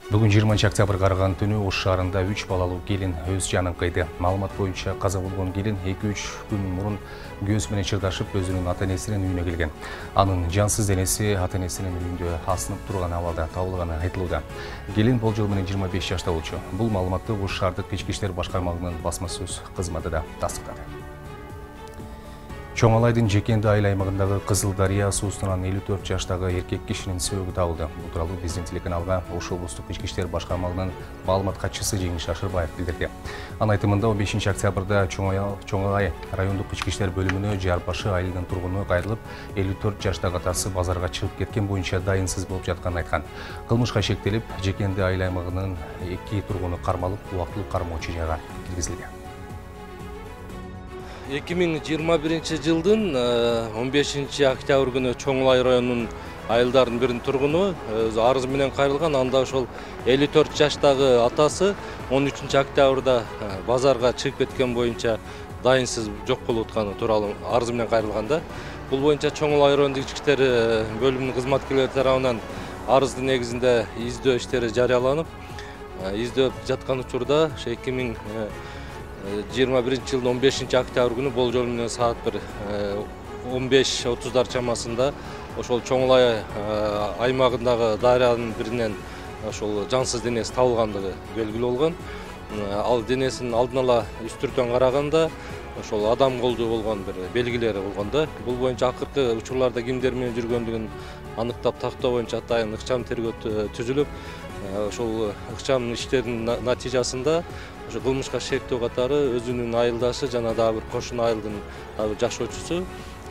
Бүгін 20 октябрь қараған түні Ош шаарында 3 балалуу келин өз жанын кыйды. Маалымат боюнча каза болгон келин 2-3 күн мурун күйөөсү менен чырдашып өзүнүн ата-энесинин үйүнө келген. Анын жансыз денеси ата-энесинин үйүндө асынып турган абалда табылганы айтылууда. Келин болжол менен 25 жашта болчу. Бул маалыматты Ош шаардык ички иштер башкармалыгынын басма сөз кызматы да тастыктады. Чоңалайдын Жекенди айыл аймагындагы Кызыл Дарыя суусунан 54 жаштагы эркек кишинин сөөгү табылды. Бул тууралуу биздин телеканалга Ош облустук ички иштер башкармалыгынын маалымат катчысы Жеңиш Ашырбаев билдирди. Анын айтымында 15 октябрда Чоңалай райондук ички иштер бөлүмүнө Жарбашы айылынын тургуну кайрылып, 54 жаштагы атасы базарга чыгып кеткен боюнча дайынсыз болуп жатканын айткан. Кылмышка шектелип, Жекенди айыл аймагынын 2 тургуну кармалып, убактылуу кармоочу жайга киргизилген. 2021 жылдын 15 октябрь күнү Чоңлай районунун айылдардын биринин тургуну арыз менен кайрылган. Анда ошол 54 жаштагы атасы 13 октябрда базарга чыгып кеткен боюнча дайынсыз жок болуп атканы тууралуу арыз менен кайрылганда. Бул боюнча Чоңлай райондук ички иштер бөлүмүнүн кызматкерлери тарабынан арыздын негизинде издөө иштери жарыяланып, издөөп жаткан учурда 2021 жылдын 15 октябрь күнү болжол менен саат 15:30 чамасында ошол Чоңлай аймагындагы дарыянын биринен ошол жансыз денеси табылгандыгы белгилүү болгон. Ал денесинин алдын ала үстүртөн караганда ошол адам колдуу болгон бир белгилери болгон да. Бул боюнча акыркы учурларда кимдер менен жүргөндүгүн аныктап тактоо боюнча атайын ыкчам тергөө түзүлүп, ошол ыкчам иштердин натыйжасында ошо кылмышка шектөө катары өзүнүн айылдашы жана дагы бир кошуна айылдын жашоочусу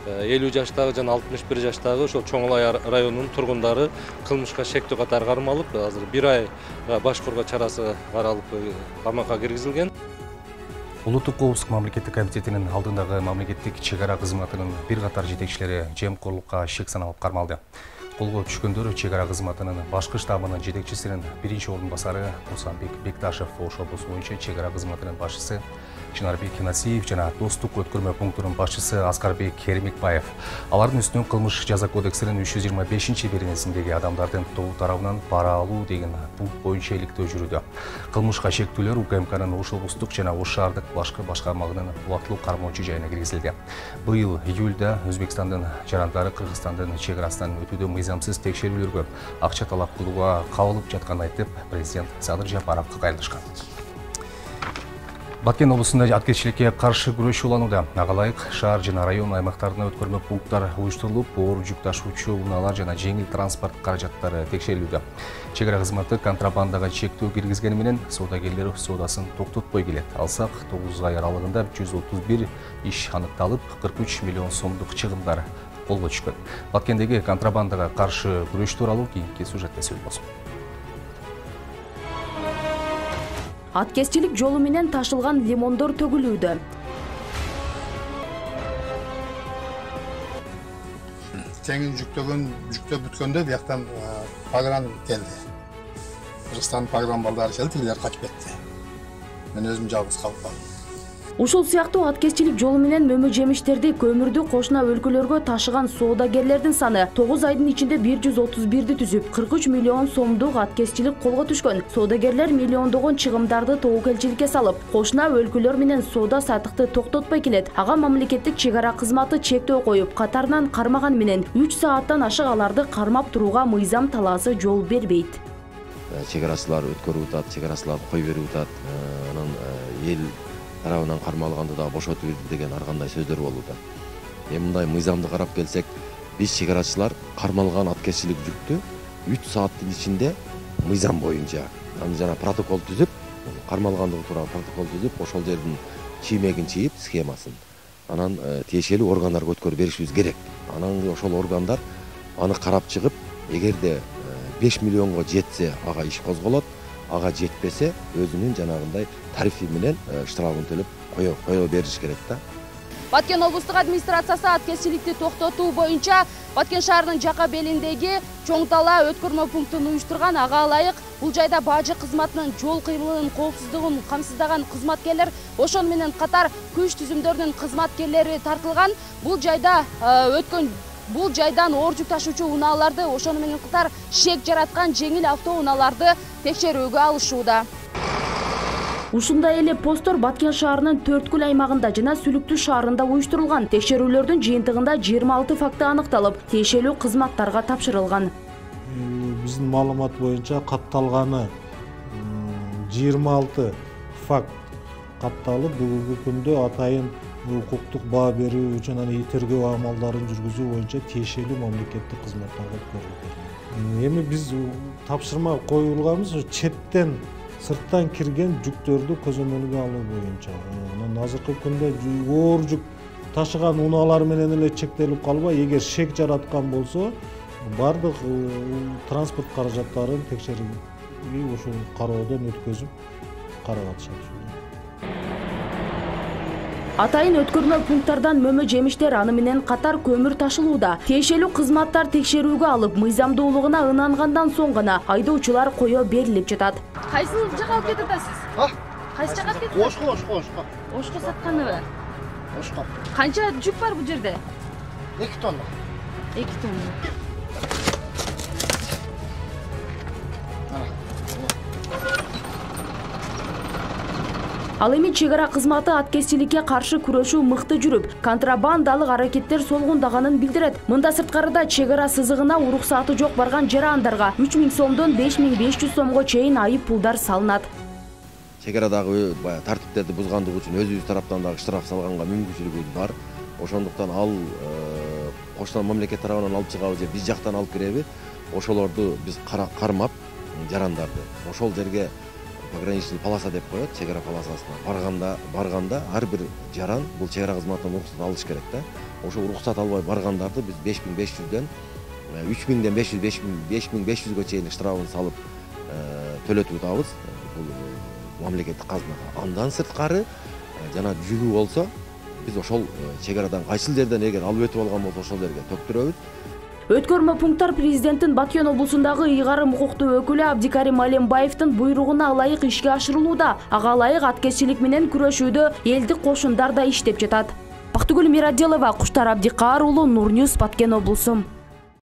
50 жаштагы жана 61 жаштагы ошол Чоңлай районунун тургундары кылмышка шектөө катары кармалып, азыр 1 айга баш коргоо чарасы каралып камакка киргизилген. Улуттук коопсуздук мамлекеттик комитетинин алдындагы мамлекеттик чек ара кызматынын бир катар жетекчилери жемкорлукка шек саналып кармалды. Колго түшкөндөр чек ара кызматынын башкы штабынын жетекчисинин биринчи ордун басары Мусанбек Бекташев, Ош облусу боюнча чек ара кызматынын башчысы Чынарбек Насиев жана достук өткөрмө пунктунун башчысы Аскарбек Керимикбаев. Алардын үстүнөн кылмыш жаза кодексинин 325-беренесиндеги адамдардын тобу тарабынан пара алуу деген пункт боюнча иликтөө жүрүүдө. Кылмышка шектүүлөр УКМКнын Ош облустук жана Ош шаардык башкы башкармалыгынын убактылуу кармоочу жайына киргизилди. Быйыл июлда Өзбекстандын жарандары Кыргызстандын чек арасынан өтүүдө мыйзамсыз текшерүүлөргө акча талап кылууга кабылып жатканын айтып, президент Садыр Жапаровго кайрылышкан. Баткен облусунда аткезчиликке каршы күрөш уланууда. Ага ылайык шаар жана район аймактарына өткөрмө пункттар уюштурулуп, оор жүк ташуучу унаалар жана жеңил транспорт каражаттары текшерилүүдө. Чек ара кызматы контрабандага чектөө киргизгени менен соодагерлер соодасын токтотпой келет. Алсак 9 ай аралыгында 131 иш аныкталып, 43 миллион сомдук чыгымдар колго түшкөн. Баткендеги контрабандага каршы күрөш тууралуу кийинки сюжетте сөз болсун. Аткезчилик жолу менен ташылган лимондор төгүлүүдө. Теңин жүктөп бүткөндө бияктан пагран келди. Кыргызстан пагран балдары келди, тилер качып кетти. Мен өзүм жалгыз калып калдым. Ушул сыяктуу аткезчилик жолу менен мөмө жемиштерди, көмүрдү кошуна өлкөлөргө ташыган соодагерлердин саны 9 айдын ичинде 131 түзүп, 43 миллион сомдук аткезчилик колго түшкөн. Соодагерлер миллиондогон чыгымдарды тобокелчиликке салып, кошуна өлкөлөр менен соода саттыкты токтотпой келет. Ага мамлекеттик чек ара кызматы чектөө коюп, катарынан кармаган менен 3 сааттан ашык аларды кармап турууга мыйзам талаасы жол бербейт. Чек арачылар өткөрүп атат, чек арачылар кой берип атат, анан эл тарабынан кармалганды да бошотуп берди деген ар кандай сөздөр болууда. Мындай мыйзамды карап келсек, биз чек арачылар кармалган аткезчилик жүктү 3 сааттын ичинде мыйзам боюнча жана протокол түзүп, кармалгандыгы тууралуу протокол түзүп, ошол жердин чиймегин чийип, схемасын анан тиешелүү органдарга өткөрүп беришибиз керек. Анан ошол органдар аны карап чыгып, эгерде 5 миллионго жетсе, ага иш козголот, ага жетпесе өзүнүн жанагындай тарифи менен штрафын төлөп кое бериш керек да. Баткен облустук администрациясы аткезчиликти токтотуу боюнча Баткен шаарынын жака белиндеги Чоң Тала өткөрмө пунктун уюштурган. Ага ылайык бул жайда бажы кызматынын жол кыймылынын коопсуздугун камсыздаган кызматкерлер, ошол менен катар күч түзүмдөрүнүн кызматкерлери тартылган. Бул жайда өткөн бул жайдан оор жүк ташуучу унааларды, ошону менен катар шек жараткан жеңил автоунааларды текшерүүгө алышууда. Ушундай эле посттор Баткен шаарынын Төрткүл аймагында жана Сүлүктүү шаарында уюштурулган. Текшерүүлөрдүн жыйынтыгында 26 факты аныкталып, тиешелүү кызматтарга тапшырылган. Биздин маалымат боюнча катталганы 26 факт катталып, бүгүнкү күндө атайын укуктук баа берүү жана тергөө амалдарын жүргүзүү боюнча тиешелүү мамлекеттик кызматтарга өткөрүлдү. Эми биз тапшырма коюлганбыз четтен сырттан кирген жүктөрдү көзөмөлгө алуу боюнча. Азыркы күндө оор жүк ташыган унаалар менен эле чектелип калбай, эгер шек жараткан болсо, бардык транспорт каражаттарын текшерүү ушул кароодон өткөзүп карап атышат. Атайын өткөрмө пункттардан мөмө жемиштер аны менен катар көмүр ташылууда. Тиешелүү кызматтар текшерүүгө алып, мыйзамдуулугуна ынангандан соң гана айдоочулар кое берилип жатат. Кайсы жака алып кетип атасыз? Кайсы жака алып кетип? Ошко. Ошко сатканыбы? Ошко. Канча жүк бар бул жерде? 2 тонна. 2 тонна. Ал эми чек ара кызматы аткезчиликке каршы күрөшүү мыкты жүрүп, контрабандалык аракеттер солгундаганын билдирет. Мында сырткарыда чек ара сызыгына уруксаты жок барган жарандарга 3000 сомдон 5500 сомго чейин айып пулдар салынат. Чек арадагы тартиптерди бузгандыгы үчүн өзүбүз тараптан дагы штраф салганга мүмкүнчүлүгүбүз бар. Ошондуктан ал коштон мамлекет тарабынан алып чыгабы же биз жактан алып киреби, ошолорду биз кармап жарандарды ошол жерге пограничный полоса деп коет, чек ара полосасына барганда ар бир жаран бул чек ара кызматынан уруксат алыш керек да. Ошо уруксат албай баргандарды биз 5500ден 3000ден 5500га чейин штрафын салып төлөтүп атабыз бул мамлекеттик казынага. Андан сырткары жана жүгү болсо биз ошол чек арадан кайсыл жерден эгер алып өтүп алган болсо ошол жерге төктүрөбүз. Өткөрмө пункттар президенттин Баткен облусундагы ыйгарым укуктуу өкүлү Абдикарим Алембаевдин буйругуна ылайык ишке ашырылууда. Ага ылайык аткезчилик менен күрөшүүдө элдик кошундар да иштеп жатат. Бактыгүл Мирадилова, Куштар Абдикар уулу, Нур Ньюс, Баткен облусу.